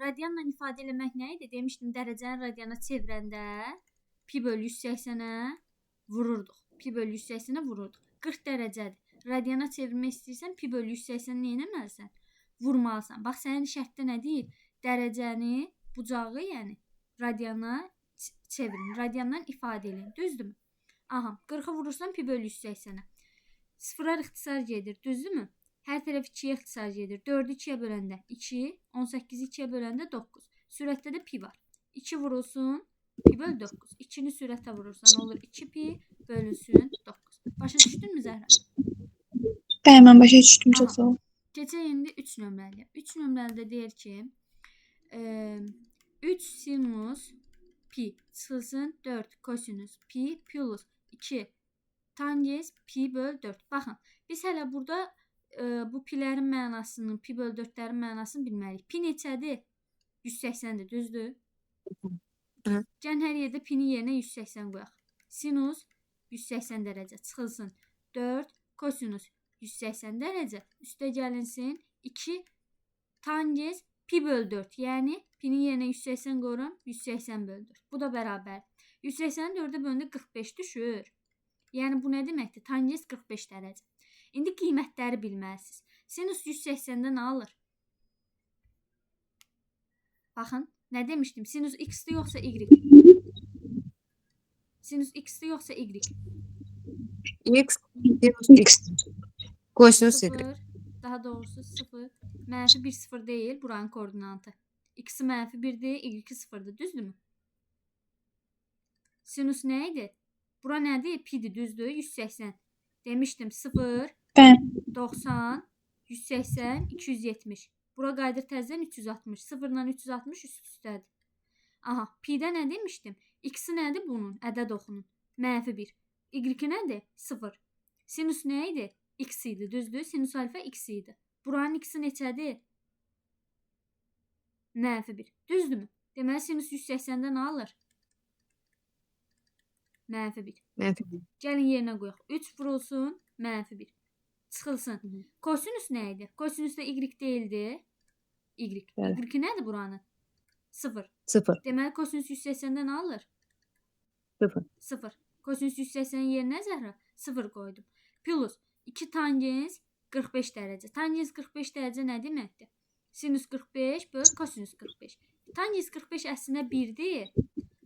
Radianla ifadə eləmək nə idi? Demişdim, dərəcəni radiana çevirəndə pi bölü 180-ə vururduq. Pi bölü 180-ə vururduq. 40 dərəcədir. Radiana çevirmək istəyirsən, pi bölü 180-i nə etməlisən? Vurmalısan. Bax, sənin şərtdə nə deyir? Dərəcəni, bucağı, yəni radiana çevirin. Radiandan ifadə edin. Düzdürmü? Aha, 40-ı vurursan pi bölü 180-ə. Sıfırar ixtisar gedir. Düzdürmü? Hər tərəf 2-yə ixtisar gedir. 4-ü 2-yə böləndə 2, 18-i 2-yə böləndə 9. Sürətdə də pi var. 2 vurulsun, pi bölü 9. 2-ni sürətə vurursan, olur 2 pi bölünsün 9. Başa düşdünmü Zəhra? Bəli, başa düşdüm, çox sağ ol. Keçək indi 3 nömrəliyə. 3 nömrəlidə deyir ki, 3 sinus pi çıxılsın 4 kosinus pi plus 2 tangens pi bölü 4. Baxın, biz hələ burada bu pilərin mənasını, pi bölü 4-lərin mənasını bilməliyik. Pi neçədir? 180-dir, düzdür? Gəlin hər yerdə pinin yerinə 180 qoyaq. Sinus 180 dərəcə çıxılsın 4 kosinus 180 dərəcə üstə gəlinsin 2 tangens pi bölü 4. Yəni pinin yerinə 180 qoyuram, 180 bölü 4. Bu da bərabər. 180-i 4-ə bölündə 45 düşür. Yəni bu nə deməkdir? Tangens 45 dərəcə. İndi qiymətləri bilməlisiniz. Sinus 180-də nə alır? Baxın, nə demişdim? Sinus x-dir yoxsa y? Sinus x-dir yoxsa y? X, X, kosinus y. 0, daha doğrusu 0. Mənfi 1, 0 deyil, buranın koordinatı. X-i mənfi 1-dir, y-i 0-dır, düzdürmü? Sinus nə idi? Bura nədir? Pi-dir, düzdür? 180. Demişdim 0, 90, 180, 270. Bura qayıdır təzədən 360. 0-la 360 üst-üstədir. Aha, pi-də nə demişdim? X-i nədir bunun? Ədəd oxunun. Mənfi 1. Y-i nədir? 0. Sinus nə idi? X idi, düzdür? Sinus alfa X idi. Buranın X-i neçədir? Mənfi 1. Düzdürmü? Deməli, sinus 180-də nə alır? Mənfi 1. Gəlin yerinə qoyaq. 3 vurulsun, mənfi 1. Çıxılsın. Kosinus nə idi? Kosinus da y deyildi. Y. Y nədir buranın? 0. Deməli, kosinus 180-də nə alır? 0. Kosinus 180-in yerinə Zəhra 0 qoydum. Plus 2 tangens 45 dərəcə. Tangens 45 dərəcə nə deməkdir? Sinus 45 böl kosinus 45. Tangens 45 əslində 1-dir.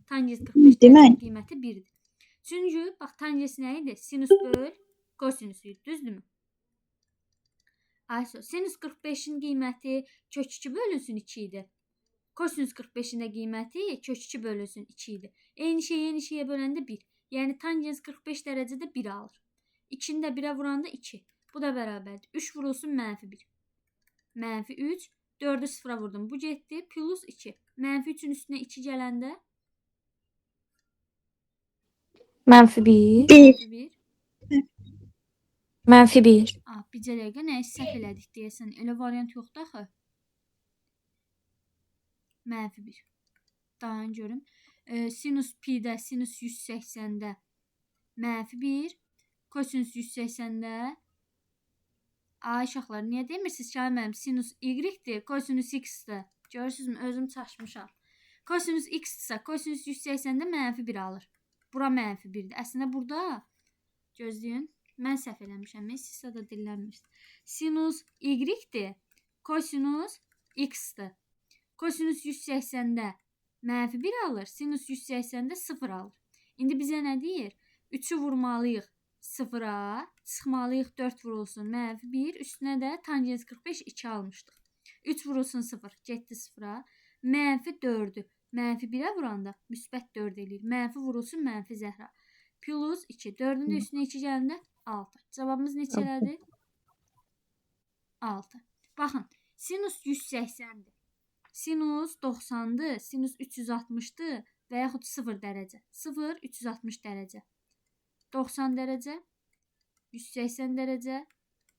Tangens 45 dərəcə qiyməti 1-dir. Çünki bax tangens nə idi? Sinus böl kosinus idi, düzdürmü? Ayso, sinus 45-in qiyməti kök 2 bölünsün 2 idi. Kosinus 45-in də qiyməti kök 2 bölünsün 2 idi. Eyni şeyə böləndə 1. Yəni tangens 45 dərəcədə 1 alır. 2-ni də 1-ə vuranda 2. Bu da bərabərdir. 3 vurulsun mənfi 1. Mənfi 3. 4-ü 0-a vurdum. Bu getdi. Plus 2. Mənfi 3-ün üstünə 2 gələndə Mənfi 1. mənfi 1. Mənfi 1. Bircə dəqiqə nəyi səhv elədik deyəsən. Elə variant yoxdur axı. Mənfi 1. Daha görüm. Sinus pi-də, sinus 180-də mənfi 1. Kosinus 180-də ay uşaqlar, niyə demirsiniz ki, mənim sinus y-dir, kosinus x-dir. Görürsünüzmü? Özüm çaşmışam. Kosinus x-dirsə, kosinus 180-də mənfi 1 alır. Bura mənfi 1-dir. Əslində burada, gözləyin, mən səhv eləmişəm. Sizsə də dillənmirsiniz. Sinus y-dir, kosinus x-dir. Kosinus 180-də mənfi 1 alır, sinus 180-də 0 alır. İndi bizə nə deyir? 3-ü vurmalıyıq 0-a, çıxmalıyıq 4 vurulsun mənfi 1, üstünə də tangens 45 2 almışdıq. 3 vurulsun 0, getdi 0-a. Mənfi 4-ü mənfi 1-ə vuranda müsbət 4 eləyir. Mənfi vurulsun mənfi Zəhra. Plus 2. 4-ün də üstünə 2 gələndə 6. Cavabımız neçələdir? 6. Baxın, sinus 180-dir. Sinus 90-dır, sinus 360-dır və yaxud 0 dərəcə. 0, 360 dərəcə. 90 dərəcə, 180 dərəcə,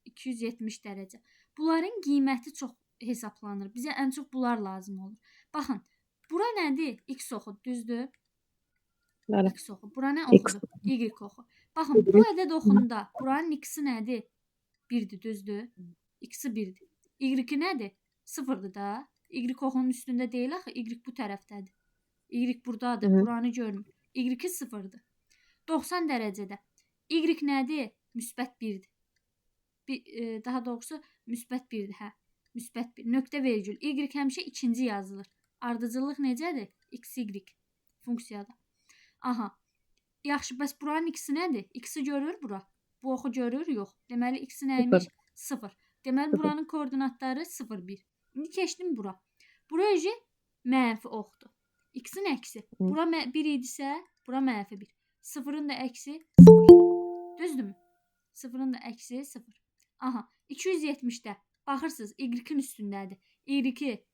270 dərəcə. Bunların qiyməti çox hesablanır. Bizə ən çox bunlar lazım olur. Baxın, bura nədir? X oxu, düzdür? X oxu. Bura nə oxudu? Y oxu. Baxın, bu ədəd oxunda buranın x-i nədir? 1-dir, düzdür? X-i 1-dir. Y-i nədir? 0-dır da. Y oxunun üstündə deyil axı. Y bu tərəfdədir. Y burdadır. Hı. Buranı görmür. Y-i 0-dır. 90 dərəcədə. Y nədir? Müsbət 1-dir. Daha doğrusu müsbət 1-dir, hə. Müsbət 1. Nöqtə vergül. Y həmişə ikinci yazılır. Ardıcıllıq necədir? XY funksiyada. Aha. Yaxşı, bəs buranın x-i nədir? X-i görür bura. Bu oxu görür? Yox. Deməli x-i nəymiş? 0. Deməli buranın koordinatları 0, 1. İndi keçdim bura. Bura öcə mənfi oxdur. X-in əksi. Bura 1 idisə, bura mənfi 1. 0-ın da əksi 0. Düzdürmü? 0-ın da əksi 0. Aha. 270-də baxırsınız, y-in üstündədir. Y-2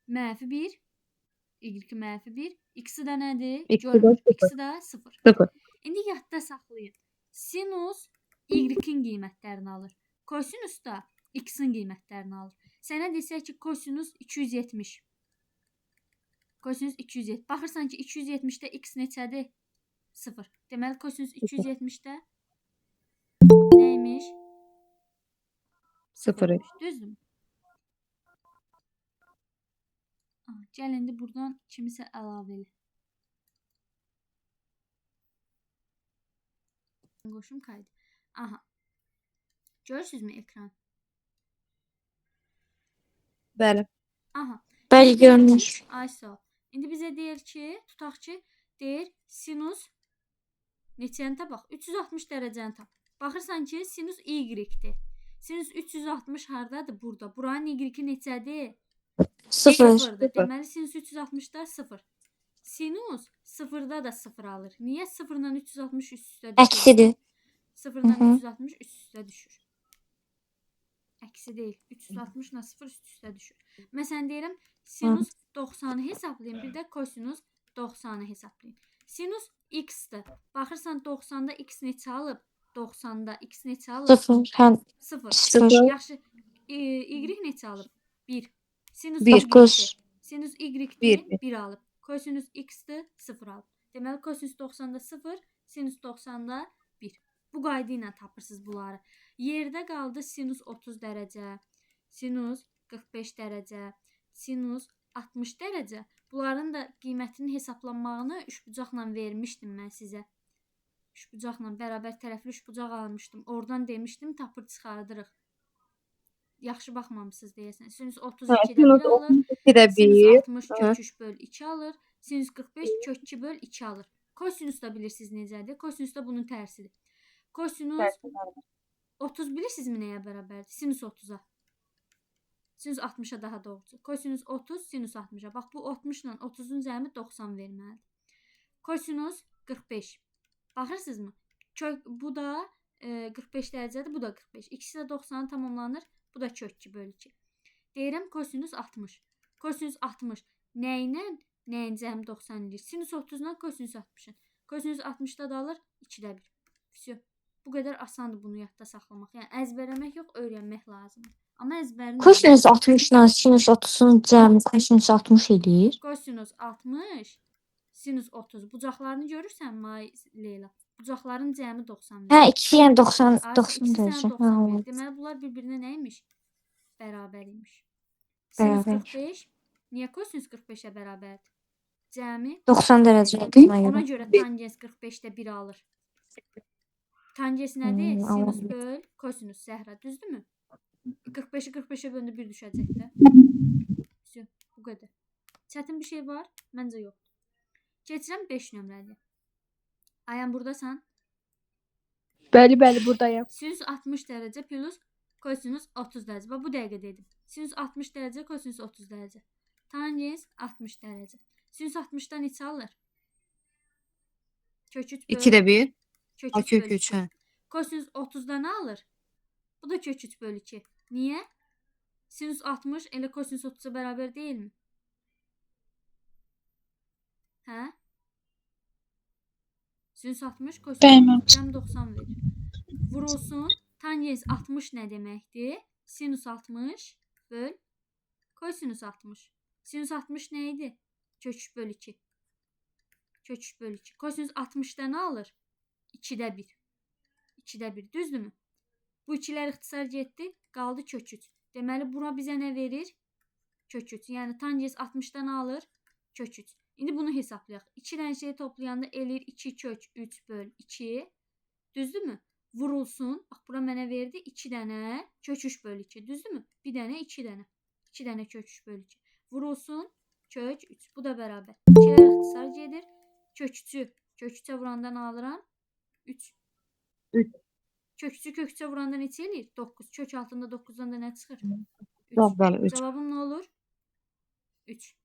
mənfi 1. Y-2 mənfi 1. X-i də nədir? Görmür. X-i də 0. 0. İndi yadda saxlayın. Sinus y-in qiymətlərini alır. Kosinus da x-in qiymətlərini alır. Sənə desək ki, kosinus 270. Kosinus 270. Baxırsan ki, 270-də x neçədir? 0. Deməli, kosinus 270-də nəymiş? 0. Düzdürmü? Gəl indi buradan kimisə əlavə elə. Qoşum kaydı. Aha. Görürsünüzmü ekran? Bəli. Aha. Bəli, görünür. Ay sağ ol. İndi bizə deyir ki, tutaq ki, deyir sinus neçəni tapaq? 360 dərəcəni tap. Baxırsan ki, sinus y-dir. Sinus 360 hardadır? Burada. Buranın y-i neçədir? 0. 0-dır. Deməli, sinus 360-da 0. Sinus 0-da da 0 alır. Niyə? 0-dan 360 üst-üstə düşür. Əksidir. 0-dan 360 üst-üstə düşür. Əksi deyil. 360 ilə 0 üst-üstə düşür. Məsələn, deyirəm, sinus 90-ı hesablayın. Bir də kosinus 90-ı hesablayın. Sinus x-dir. Baxırsan, 90-da x neçə alıb? 90-da x neçə alıb? 0. 0. 0. Yaxşı. Y neçə alıb? 1. Sinus 1. y-dir. Kos. Sinus y-dir. Bir. 1 alıb. Kosinus x-dir. 0 alıb. Deməli, kosinus 90-da 0, sinus 90-da 1. Bu qayda ilə tapırsınız bunları. Yerdə qaldı sinus 30 dərəcə, sinus 45 dərəcə, sinus 60 dərəcə. Bunların da qiymətinin hesablanmağını üçbucaqla vermişdim mən sizə. Üçbucaqla bərabər tərəfli üçbucaq almışdım. Oradan demişdim, tapır çıxardırıq. Yaxşı baxmamısınız deyəsən. Sinus 32-də 1 alır. Sinus 60 kök 3 böl 2 alır. Sinus 45 kök 2 böl 2 alır. Kosinus da bilirsiniz necədir? Kosinus da bunun tərsidir. Kosinus 30 bilirsinizmi nəyə bərabərdir? Sinus 30-a. Sinus 60-a daha doğrusu. Kosinus 30, sinus 60-a. Bax, bu 60 ilə 30-un cəmi 90 verməlidir. Kosinus 45. Baxırsınızmı? Bu da 45 dərəcədir, bu da 45. İkisi də 90-a tamamlanır. Bu da kök 2 böl 2. Deyirəm kosinus 60. Kosinus 60 nə ilə nəyin cəmi 90 edir? Sinus 30-dan kosinus 60-ın. Kosinus 60-da da alır 2-də 1. Всё. Bu qədər asandır bunu yadda saxlamaq. Yəni əzbərləmək yox, öyrənmək lazımdır. Amma əzbərini Kosinus 60 ilə sinus 30-un cəmi kosinus 60 edir. Kosinus 60, sinus 30. Bucaqlarını görürsən May Leyla? Bucaqların cəmi 90 verir. Hə, ikisi yəni 90 İkisi 90 sənə dərəcə. 90 verir. Deməli bunlar bir-birinə nə imiş? Bərabər imiş. Sinus Bərabər. 45 niyə kosinus 45-ə bərabərdir? Cəmi 90 dərəcədir. ona görə tangens 45-də 1 alır. Tangens nədir? Sinus böl kosinus. Zəhra, düzdürmü? 45-i 45-ə bölündə 1 düşəcək də. Всё, bu qədər. Çətin bir şey var? Məncə yox. Keçirəm 5 nömrəli. Ayən burdasan? Bəli, buradayam. Sinus 60 dərəcə plus kosinus 30 dərəcə. Bax bu dəqiqə dedim. Sinus 60 dərəcə, kosinus 30 dərəcə. Tangens 60 dərəcə. Sinus 60-dan neçə alır? Kök 3 böl 2-də 1. kök Ha, 3 kök böl 3, 2. hə. Kosinus 30-dan nə alır? Bu da kök 3 böl 2. Niyə? Sinus 60 elə kosinus 30-a bərabər deyilmi? Hə? Sinus 60 kosinus Bəli. 30 90 verir. Vurulsun. Tangens 60 nə deməkdir? Sinus 60 böl kosinus 60. Sinus 60 nə idi? Kök 3 böl 2. Kök 3 böl 2. Kosinus 60-da nə alır? 2-də 1. 2-də 1. Düzdürmü? Bu ikilər ixtisar getdi. Qaldı kök 3. Deməli, buna bizə nə verir? kök 3. Yəni tangens 60-dan alır kök 3. İndi bunu hesablayaq. 2 dənə şey toplayanda eləyir 2 kök 3 böl 2. Düzdürmü? Vurulsun. Bax bura mənə verdi 2 dənə kök 3 böl 2. Düzdürmü? Bir dənə 2 dənə. 2 dənə kök 3 böl 2. Vurulsun kök 3. Bu da bərabər. 2-lər ixtisar gedir. Kök 3'ü kök 3'ə vurandan alıram 3. Kök 3'ü kök 3'ə vuranda neçə eləyir? 9. Kök altında 9-dan da nə çıxır? 3. Bəli, 3. Cavabım nə olur? 3.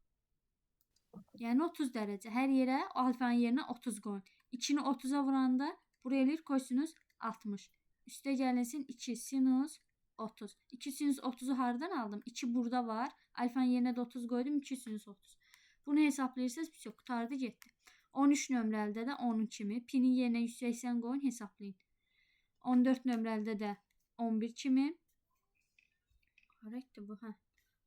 Yəni 30 dərəcə. Hər yerə alfanın yerinə 30 qoyun. 2-ni 30-a vuranda buraya eləyir kosinus 60. Üstə gəlinsin 2 sinus 30. 2 sinus 30'u hardan aldım? 2 burada var. Alfanın yerinə də 30 qoydum. 2 sinus 30. Bunu hesablayırsınız. Bir şey qutardı getdi. 13 nömrəlidə də onun kimi. Pinin yerinə 180 qoyun hesablayın. 14 nömrəlidə də 11 kimi. Korrektdir bu.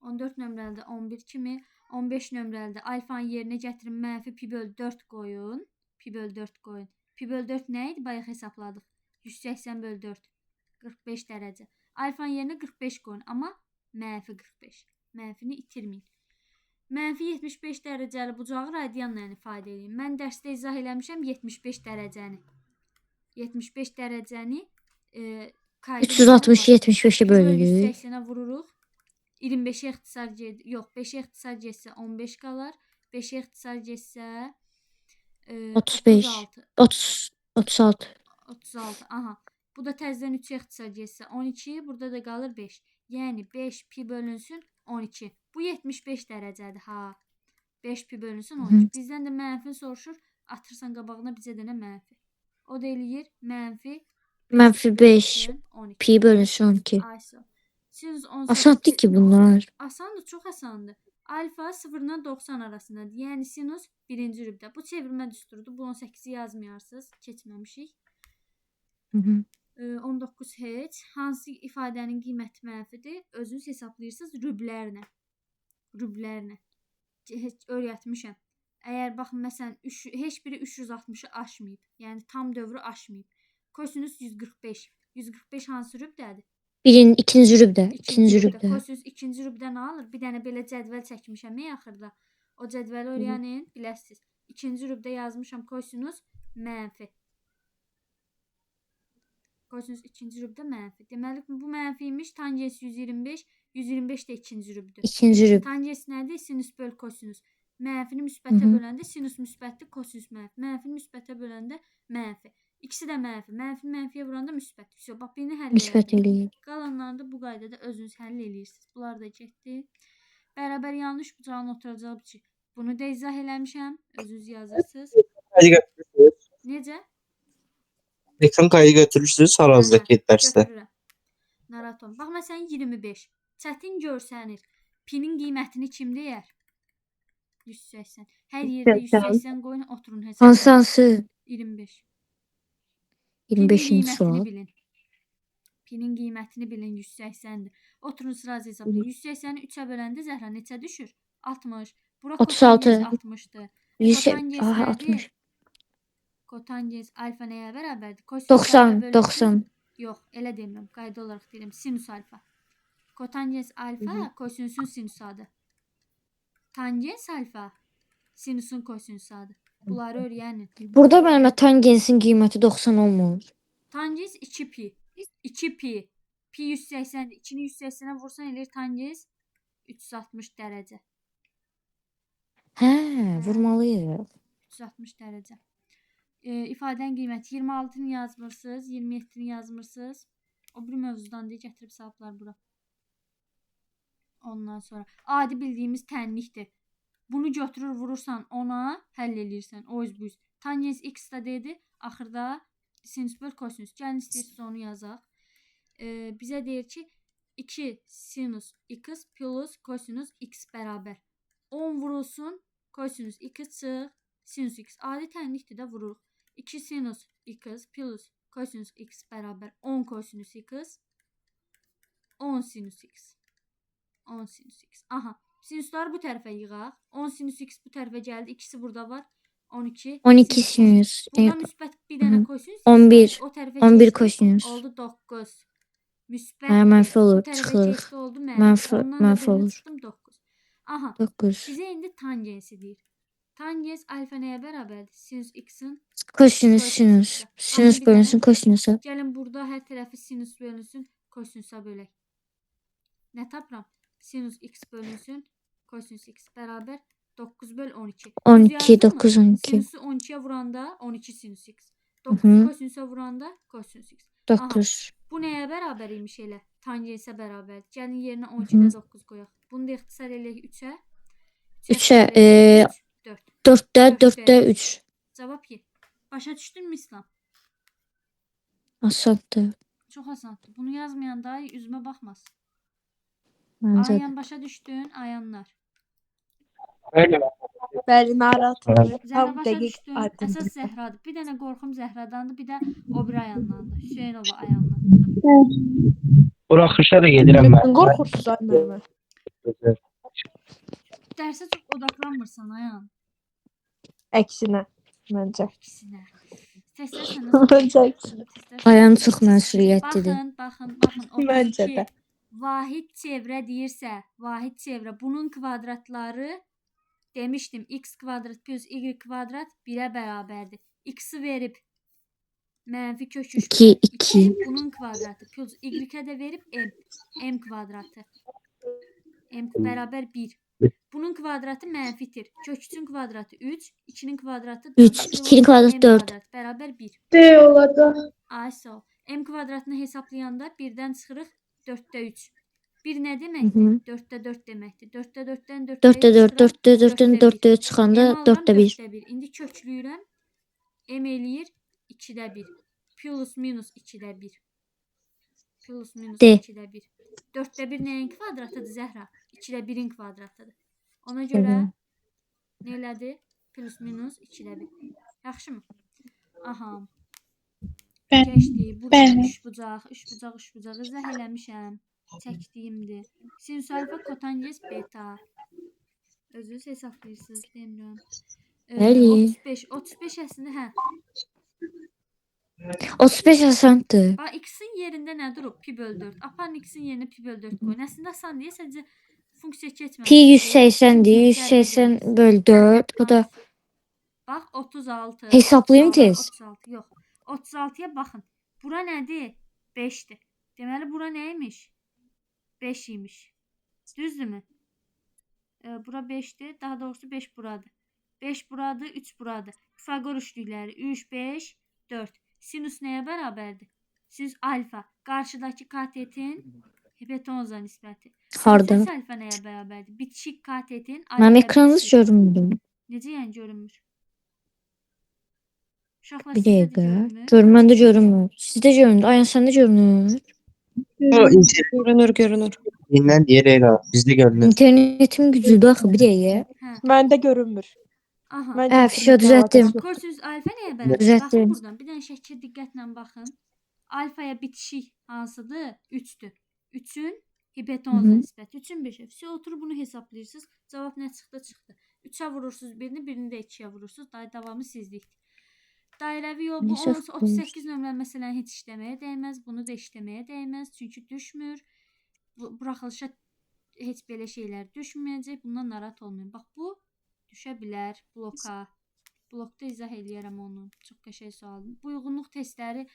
14 nömrəlidə 11 kimi. 15 nömrəlidə alfanın yerinə gətirin mənfi pi böl 4 qoyun. Pi böl 4 qoyun. Pi böl 4 nə idi? Bayaq hesabladıq. 180 böl 4. 45 dərəcə. Alfanın yerinə 45 qoyun. Amma mənfi 45. Mənfini itirməyin. Mənfi 75 dərəcəli bucağı radianla ifadə edin. Mən dərsdə izah eləmişəm 75 dərəcəni. 75 dərəcəni 360 75'e bölünür. 180'ə vururuq. 25'e ixtisar gedir. Yox, 5'e ixtisar getsə 15 qalar. 5'e ixtisar getsə 35. 36. 36. Aha. Bu da təzədən 3'e ixtisar getsə 12. Burada da qalır 5. Yəni 5 pi bölünsün 12. Bu 75 dərəcədir ha. 5 pi bölünsün 12. Bizdən də mənfi soruşur. Atırsan qabağına bizə də nə mənfi. O da eləyir mənfi Mənfi 5 12. pi bölünsün 12. Ayso. Sinus 18. Asandır ki bunlar. Asandır, çox asandır. Alfa 0-dan 90 arasındadır. Yəni sinus birinci rübdə. Bu çevirmə düsturudur. Bu 18'i yazmayarsınız. Keçməmişik. 19 heç. Hansı ifadənin qiyməti mənfidir? Özünüz hesablayırsınız rüblərlə. Rüblərlə. Öyrətmişəm. Əgər baxın məsələn heç biri 360'ı aşmayıb. Yəni tam dövrü aşmayıb. Kosinus 145. 145 hansı rübdədir? İkinci rübdə. İkinci rübdə. Kosinus ikinci rübdə nə alır? Bir dənə belə cədvəl çəkmişəm axırda. O cədvəli öyrənin, biləsiniz. İkinci rübdə yazmışam kosinus mənfi. Kosinus ikinci rübdə mənfi. Deməli bu mənfiymiş. Tangens 125. 125 də ikinci rübdür. İkinci rübdə. Tangens nədir? Sinus böl kosinus. Mənfini müsbətə böləndə sinus müsbətdir, kosinus mənfi. Mənfini müsbətə böləndə mənfi. İkisi də mənfi. Mənfini mənfiyə vuranda müsbət. Bax birini həll Müsbət eləyir. Qalanlarını da bu qaydada özünüz həll eləyirsiniz. Bunlar da getdi. Bərabər yanlış bucağın oturacağı biçi. Bunu da izah eləmişəm. Özünüz yazırsınız. Necə? Ekran kaydı götürürsünüz aranızdakı dərsdə. Götürürəm. Naraton. Bax məsələn 25. Çətin görsənir. Pinin qiymətini kim deyər? 180. Hər yerdə 180 qoyun oturun hesabına. Hansı? 25. 25-ci sual. Pinin qiymətini bilin 180'dir. Oturun sırası hesablayın. 180'i 3'ə böləndə Zəhra neçə düşür? 60. Bura 36. 60'dır. 60. Kotangens alfa nəyə bərabərdir? 90. 90. Yox, elə demirəm. Qayda olaraq deyirəm. Sinus alfa. Kotangens alfa kosinusun sinusadır. Tangens alfa sinusun kosinusadır. Bunları öyrənin. Burada mənim tangensin qiyməti 90 olmur. Tangens 2 pi. 2 pi. Pi 180. 2'ni 180'e vursan eləyir tangens 360 dərəcə. Hə, vurmalıyıq. 360 dərəcə. İfadənin qiyməti 26'nı yazmırsınız, 27'ni yazmırsınız. O bir mövzudan deyə gətirib salıblar bura. Ondan sonra adi bildiyimiz tənlikdir. Bunu götürür vurursan ona həll eləyirsən. O öz bu üz. Tangens x da dedi. Axırda sinus böl kosinus. Gəlin istəyirsiniz onu yazaq. Bizə deyir ki 2 sinus x plus kosinus x bərabər. 10 vurulsun kosinus x çıx sinus x. Adi tənlikdir də vururuq. 2 sinus x plus kosinus x bərabər 10 kosinus x 10 sinus x. 10 sinus x. Aha. Sinusları bu tərəfə yığaq. 10 sinus x bu tərəfə gəldi. İkisi burada var. 12. 12 sinus. Burada müsbət bir dənə kosinus. 11. O tərəfə 11 keçdi, kosinus. oldu 9. Müsbət. Hə, mənfi olur. Bu tərəfə Çıxırıq. keçdi oldu Mənfi Ondan da birini olur. çıxdım 9. Aha. 9. Bizə indi tangensi deyir. Tangens alfa nəyə bərabərdir? Sinus x-in Kosinüs, Kosinüs sinüs. x-ə. Sinüs Aha, bir bölünsün dənə. kosinusa. Gəlin burada hər tərəfi sinus bölünsün, kosinusa bölək. Nə tapıram? Sinus x bölünsün, kosinus x bərabər 9 böl 12. 12, Düz yazdınmı? 9, 12. Sinusu 12'ye vuranda 12 sinus x. 9'u Hı. kosinusa vuranda kosinus x. Aha. 9. Bu nəyə bərabər imiş elə? Tangensə bərabər. Gəlin yerinə 12-də 9 qoyaq. Bunu da ixtisar eləyək 3-ə. 3'ə, 4. 4'də, 4'də Dörtdə 3. Cavab ye. Başa düşdünmü İslam? Asaddır. Çox asandır. Bunu yazmayan da üzümə baxmaz. Məncə də. Ayan başa düşdün, ayanlar. Bəli, narahat olmayın. Zəhra Tam başa dəqiq düşdün. aydın. Əsas Zəhradır. Bir dənə qorxum Zəhradandır, bir də o biri ayandandır. Hüseynova ayandan. Buraxışa da gedirəm Mən mən. qorxursuz ay müəllimə. Dərsə çox odaqlanmırsan ayan. Əksinə məncə. İkisinə. Testlər səndən Məncə əksinə. Ayan çox məsuliyyətlidir. Baxın. Məncə 32. də. Vahid çevrə deyirsə, vahid çevrə bunun kvadratları demişdim x kvadrat plus y kvadrat 1-ə bərabərdir. X-i verib mənfi kök 3 İki, bölü iki. 2 bunun kvadratı plus y-ə də verib m kvadratı. M bərabər 1. Bunun kvadratı mənfidir. Kök 3-ün kvadratı 3, 2-nin kvadratı 4. 3, 2'nin kvadratı 4. Kvadrat bərabər 1. De olacaq. Ay sağ ol. M kvadratını hesablayanda 1-dən çıxırıq 4-də 3. 1 nə deməkdir? 4-də 4 deməkdir. 4-də 4-dən 4'də 4, 4'də 4'dən 4'də çıxanda M alıram 4'də 1. 4-də 1. İndi köklüyürəm. M eləyir 2-də 1. Plus minus 2-də 1. Plus minus D. 2-də 1. 4-də 1 nəyin kvadratıdır Zəhra? 2-də 1-in kvadratıdır. Ona görə nə elədi? Plus minus 2-də 1. Yaxşımı? Aha. Keçdi. Burada üç bucaq izah eləmişəm. Çəkdiyimdir. Sinüs alfa kotangens beta. Özünüz hesablayırsınız, demirəm. Bəli. 35 əslində hə. 35 asandır. Bax x-in yerində nə durub? Pi böl 4. Aparın x-in yerinə pi böl 4 qoyun. Əslində asan deyə sadəcə funksiya keçməmiş. Pi 180'dir. 180 böl 4. O da Bax 36. Hesablayım 36, tez. 36 yox. 36-ya baxın. Bura nədir? 5-dir. Deməli bura nə imiş? 5 imiş. Düzdürmü? Bura 5'dir. Daha doğrusu 5 buradır. 5 buradır, 3 buradır. Pifagor üçlükləri 3, 5, 4. Sinüs nəyə bərabərdir? Sinüs alfa. Qarşıdakı katetin hipotenuza nisbəti. Harda? Sinüs alfa nəyə bərabərdir? Bitişik katetin alfa. Mənim ekranınız görünmür. Necə yəni görünmür? Uşaqlar Bir sizdə də dəqiqə. görünmür. Görməndə görünmür. Sizdə görünür. Ayan səndə görünür. O internet Görünür. indən deyir elə. Bizdə görünür. İnternetim güclüdür axı bir dəqiqə. Hə. Məndə görünmür. Aha. Məncə Fişə düzəltdim. Kosinüs alfa nəyə bərabər? Düzəltdim. Baxın buradan. Bir dənə şəkil diqqətlə baxın. Alfaya bitişik hansıdır? 3-dür. 3-ün hipotenuza nisbəti. 3-ün 5-ə. Siz oturub bunu hesablayırsınız. Cavab nə çıxdı? Çıxdı. 3-ə vurursunuz birini, birini də 2-yə vurursunuz. Davamı sizlikdir. Dairəvi yol bu Necə 38 nömrəli məsələn heç işləməyə dəyməz. Bunu da işləməyə dəyməz. Çünki düşmür. Buraxılışa heç belə şeylər düşməyəcək. Bundan narahat olmayın. Bax bu düşə bilər bloka. Blokda izah eləyərəm onu. Çox qəşəng sualdır. Bu uyğunluq testləri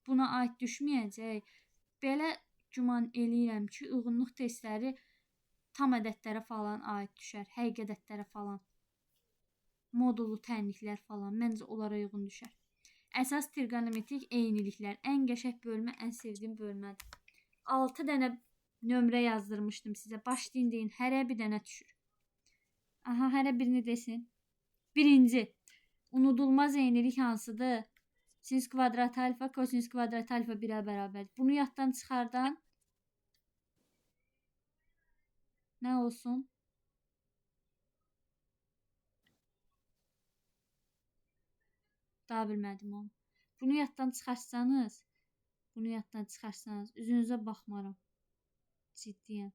buna aid düşməyəcək. Belə güman eləyirəm ki, uyğunluq testləri tam ədədlərə falan aid düşər. Həqiqi ədədlərə falan. Modullu tənliklər falan. Məncə onlara uyğun düşər. Əsas trigonometrik eyniliklər. Ən qəşəng bölmə, ən sevdiyim bölmədir. 6 dənə nömrə yazdırmışdım sizə. Başlayın deyin. Hərə bir dənə düşür. Aha, hərə birini desin. Birinci. Unudulmaz eynilik hansıdır? Sinüs kvadrat alfa, kosinüs kvadrat alfa 1-ə bərabərdir. Bunu yaddan çıxardan nə olsun? Daha bilmədim onu. Bunu yaddan çıxarsanız, üzünüzə baxmaram. Ciddiyəm.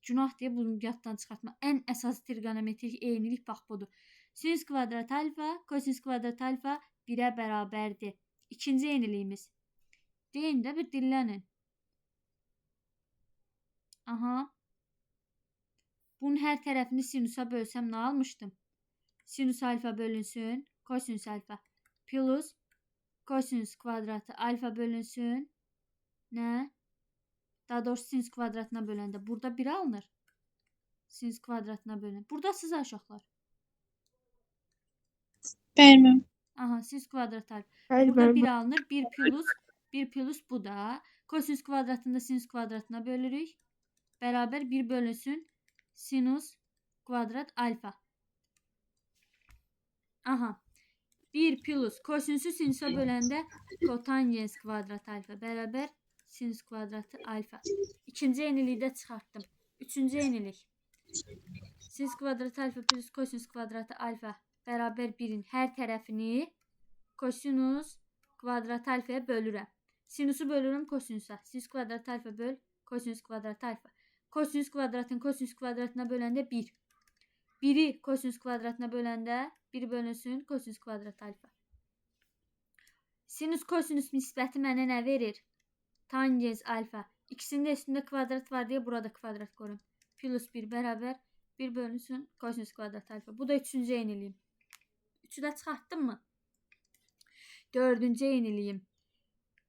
Günah deyə bunu yaddan çıxartma. Ən əsas trigonometrik eynilik bax budur. Sinüs kvadrat alfa, kosinüs kvadrat alfa 1-ə bərabərdir. İkinci eyniliyimiz. Deyin də bir dillənin. Aha. Bunun hər tərəfini sinusa bölsəm nə almışdım? Sinus alfa bölünsün kosinus alfa plus kosinus kvadratı alfa bölünsün nə? Daha doğrusu sinus kvadratına böləndə burada 1 alınır. Sinus kvadratına bölünür. Buradasınız uşaqlar. Bilmem. Aha, sinus kvadrat alfa. Hayır, Burada ben 1 alınır. 1 plus bu da. Kosinüs kvadratını da sinüs kvadratına bölürük. Beraber 1 bölünsün. Sinüs kvadrat alfa. Aha. 1 plus kosinüsü sinüse böləndə kotangens kvadrat alfa beraber sinüs kvadratı alfa. İkinci yenilikdə çıxartdım. Üçüncü yenilik. Sinüs kvadrat alfa plus kosinüs kvadratı alfa beraber 1'in hər tərəfini kosinüs kvadrat alfaya bölürəm. Sinüsü bölürüm kosinüsə. Sinüs kvadrat alfa böl kosinüs kvadrat alfa. Kosinüs kvadratın kosinüs kvadratına böləndə 1. 1'i kosinüs kvadratına böləndə 1 bölünsün kosinüs kvadrat alfa. Sinüs kosinüs nisbəti mənə nə verir? Tangens alfa. İkisinin də üstündə kvadrat var deyə burada kvadrat qoyuram. Plus 1 bərabər 1 bölünsün kosinüs kvadrat alfa. Bu da üçüncü yeniliyim. Üçü də çıxartdım mı? Dördüncü yeniliyim.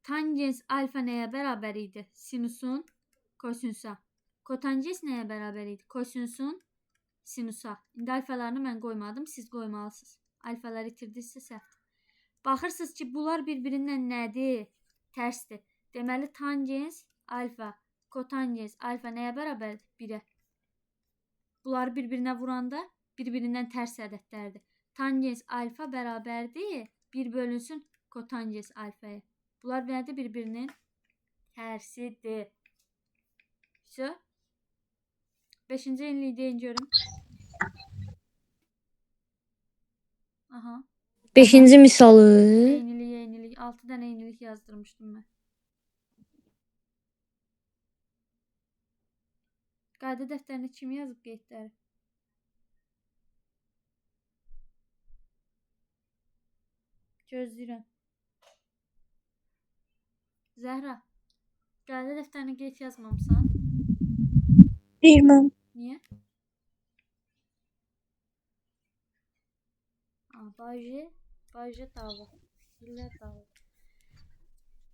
Tangens alfa nəyə bərabər idi? Sinüsün kosinüsa. Kotangens nəyə bərabər idi? Kosinüsün sinusa. İndi alfalarını mən qoymadım, siz qoymalısınız. Alfaları itirdinizsə səhvdir. Baxırsınız ki, bunlar bir-birindən nədir? Tərsdir. Deməli, tangens alfa, kotangens alfa nəyə bərabərdir? 1-ə. Bunları bir-birinə vuranda bir-birindən tərs ədədlərdir. Tangens alfa bərabərdir. 1 bölünsün kotangens alfaya. Bunlar nədir? Bir-birinin tərsidir. So. 5-ci yeniliyi deyin görüm. Aha. 5-ci misalı. Yenilik. 6 dənə yenilik yazdırmışdım mən. Qayda dəftərinə kim yazıb qeydləri? Gözləyirəm. Zəhra, qayda dəftərinə qeyd yazmamısan? bilmem. Niyə? Baje dava. İllər dava.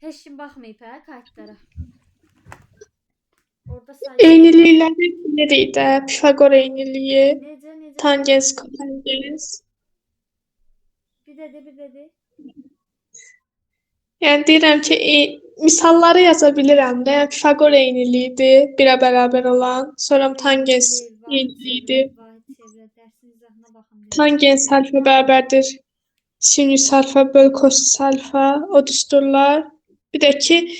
Heç kim baxmayıb hə qayıtlara. Orada sayı. Eğrililer nereydi? Pifagor eğriliği, Necə? tangens, kotangens. Bir dedi. Yani deyirəm ki, misalları yazabilirim de. Yani Pifagor eğriliğiydi, bire beraber olan. Sonra tangens eğriliğiydi. Dərsin izahına baxın. Tangens alfa beraberdir. Sinüs alfa böl kosinüs alfa. O düsturlar. Bir de ki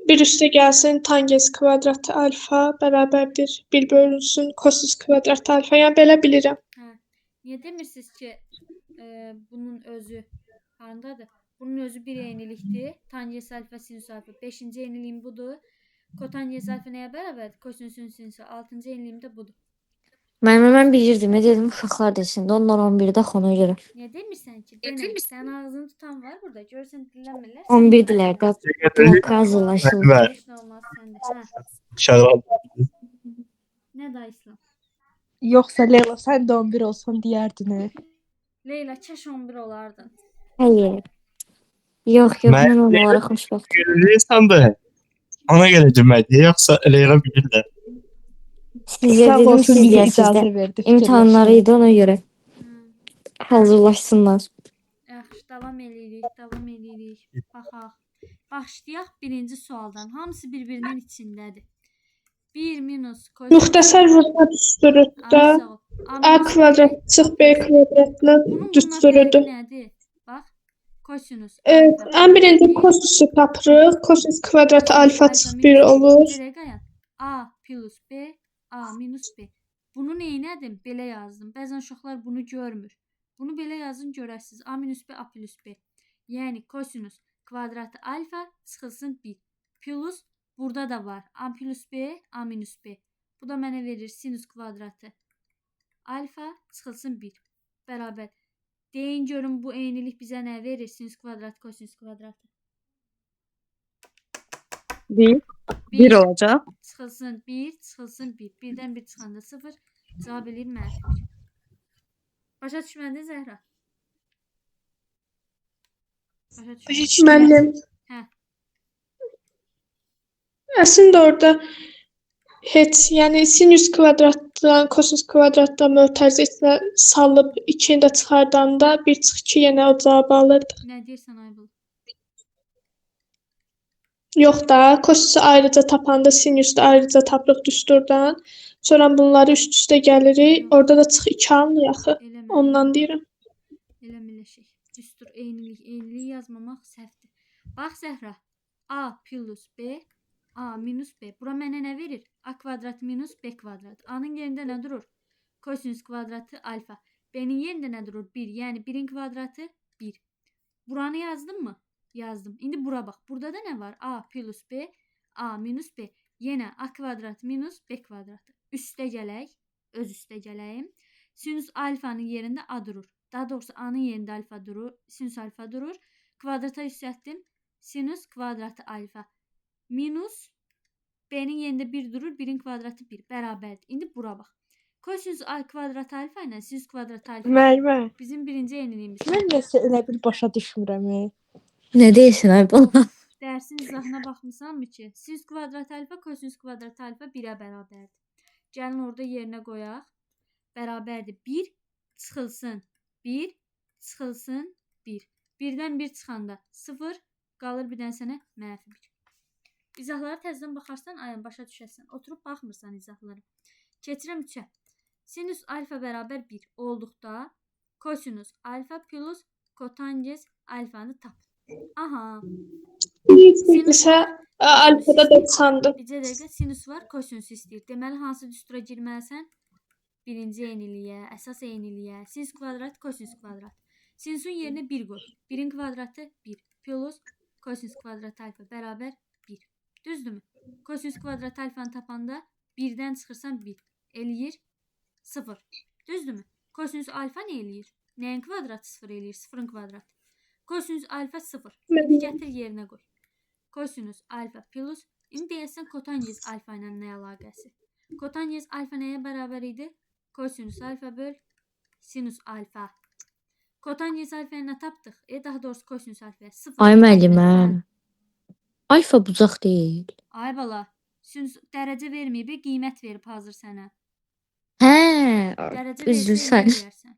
bir üste gelsin tangens kvadratı alfa beraberdir. Bir bölünsün kosinüs kvadratı alfa. Yani belə bilirəm. Hə. Niyə demirsiniz ki, bunun özü handadır? Bunun özü bir eynilikdir. Tangens alfa, sinüs alfa. 5-ci eyniliyim budur. Kotangens alfa nəyə bərabərdir? Kosinüsün sinüsü. 6-cı eyniliyim də budur. Mən bilirdim. Nə dedim uşaqlar desin. Onlar 11-də ona görə. Niyə demirsən ki? Denə. Sən ağzını tutan var burada. Görsən dinləmirlər. 11-dilərdə bloka hazırlaşılır. Ver. Heç nə olmaz səndə. Hə. Şadan. Nə da İslam? Yoksa Leyla sen de 11 olsan diyerdin he. Leyla, kəş 11 olardın. Hayır. Yox, mən onlara xoşbəxt. Gönüllü sandı. Ona göre cümledi. Yoksa Leyla bilir de. Sizə Sağ dedim, olsun siz bize də icazə verdi. imtahanları idi ona görə. Hazırlaşsınlar. Yaxşı, davam eləyirik. Baxaq. Başlayaq birinci sualdan. Hamısı bir-birinin içindədir. 1 minus kosinüs. Muxtasar vurma düsturunda A kvadrat çıx B kvadratının düsturudur. Nədir? Bax. Kosinüs. Ən birinci kosinüsü tapırıq. Kosinüs kvadratı alfa çıx 1 olur. A plus B, A minus B. Bunu neynədim? Belə yazdım. Bəzən uşaqlar bunu görmür. Bunu belə yazın görəsiniz. A minus B, A plus B. Yəni kosinüs kvadratı alfa çıxılsın 1. Plus burada da var. A plus B, A minus B. Bu da mənə verir sinüs kvadratı alfa çıxılsın 1. Bərabər. Deyin görün bu eynilik bizə nə verir? Sinüs kvadratı, kosinüs kvadratı. 1 olacaq. Çıxılsın 1, çıxılsın 1. 1-dən 1 çıxanda 0. Cavab eləyir mənfi 1. Başa düşmədin Zəhra? Başa düşmədin. Müəllim, Hə. əslində orada heç, yəni sinüs kvadratdan, kosinus kvadratdan mötərizə içinə salıb 2-ni də çıxardanda 1/2 yenə o cavabı alırdı. Nə deyirsən Aybul? Yox da, kosinusu ayrıca tapanda sinüsü də ayrıca tapırıq düsturdan. Sonra bunları üst-üstə gəlirik. Yox. Orada da çıx 2 almır axı. Eləmə. Ondan deyirəm. Eləmələşik. Düstur eynilik yazmamaq səhvdir. Bax Zəhra. A plus B, A minus B. Bura mənə nə verir? A kvadrat minus B kvadrat. A-nın yerində nə durur? Kosinus kvadratı alfa. B-nin yerində nə durur? 1. Yəni 1-in kvadratı 1. Buranı yazdım mı? Yazdım. İndi bura bax. Burada da nə var? A plus B, A minus B. Yenə A kvadrat minus B kvadratı. Üstə gələk. Öz üstə gələyim. Sinüs alfanın yerində A durur. Daha doğrusu A-nın yerində alfa durur. Sinüs alfa durur. Kvadrata yüksəltdim. Sinüs kvadratı alfa. Minus B-nin yerində 1 durur. 1-in kvadratı 1. Bərabərdir. İndi bura bax. Kosinüs kvadrat alfa ilə sinüs kvadrat alfa. Müəllimə, Bizim birinci yeniliyimiz. mən nəsə elə bir başa düşmürəm. Ne deyirsən ay bala? Of, dərsin izahına baxmısanmı ki? Sinüs kvadrat alfa kosinüs kvadrat alfa 1-ə bərabərdir. Gəlin orada yerinə qoyaq. Bərabərdir. 1 çıxılsın. 1 çıxılsın 1. 1-dən 1 çıxanda 0 qalır bir dənə sənə mənfi 1. İzahlara təzədən baxarsan, ayın başa düşəsən. Oturub baxmırsan izahlara. Keçirəm 3-ə. Sinüs alfa bərabər 1 olduqda kosinüs alfa plus kotangens alfanı tap. Aha. İsə alfada 90-dır. Bircə dəqiqə sinüs var, kosinüs istəyir. Deməli hansı düstura girməlisən? Birinci eyniliyə, əsas eyniliyə. Sinüs kvadrat, kosinüs kvadrat. Sinüsün yerinə 1 qoy. 1-in kvadratı 1 plus kosinüs kvadrat alfa bərabər 1. Düzdürmü? Kosinüs kvadrat alfanı tapanda 1-dən çıxırsan 1. Eləyir 0. Düzdürmü? Kosinüs alfa nə eləyir? Nəyin kvadratı 0 eləyir? 0-ın kvadratı. Kosinüs alfa 0. İndi gətir yerinə qoy. Kosinüs alfa plus. İndi deyəsən kotangens alfa ilə nə əlaqəsi? Kotangens alfa nəyə bərabər idi? Kosinüs alfa böl sinüs alfa. Kotangens alfa nə tapdıq? Daha doğrusu kosinüs alfa 0. Ay müəllimə. Alfa bucaq deyil. Ay bala, sinüs dərəcə verməyib, qiymət verib hazır sənə. Hə, Dərəcə üzr versə sən. eləyərsən.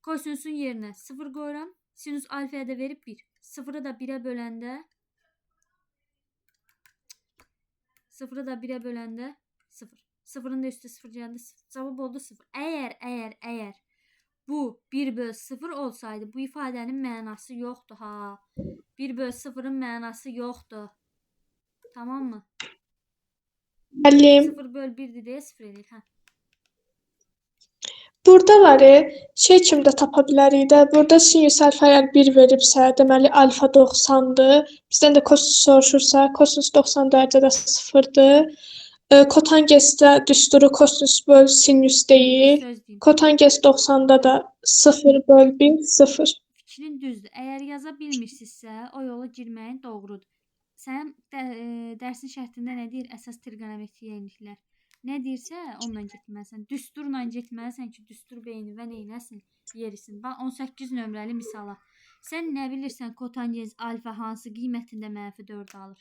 Kosinüsün yerinə 0 qoyuram. Sinüs alfaya da verib 1. 0-ı da 1-ə böləndə 0. 0-ın da üstü 0 gəldi 0. Cavab oldu 0. Əgər bu 1/0 olsaydı bu ifadənin mənası yoxdur ha. 1/0-ın mənası yoxdur. Tamam mı? Müəllim, 0/1-dir deyə 0 eləyir. Hə. burada var şey kimi də tapa bilərik də. Burada sinüs alfa əgər 1 veribsə, deməli alfa 90-dır. Bizdən də kosinus soruşursa, kosinus 90 dərəcədə 0-dır. Kotangesdə düsturu kosinus böl sinüs deyil. Söz deyim. Kotanges 90-da da 0/1 0. Fikrin düzdür. Əgər yaza bilmirsinizsə, o yola girməyin doğrudur. Sən dərsin şərtində nə deyir? Əsas trigonometri yeniliklər. Nə deyirsə, onunla getməlisən. Düsturla getməlisən ki, düstur beynivə neynəsin? Yerisin. Bax 18 nömrəli misala. Sən nə bilirsən kotangens alfa hansı qiymətində -4 alır?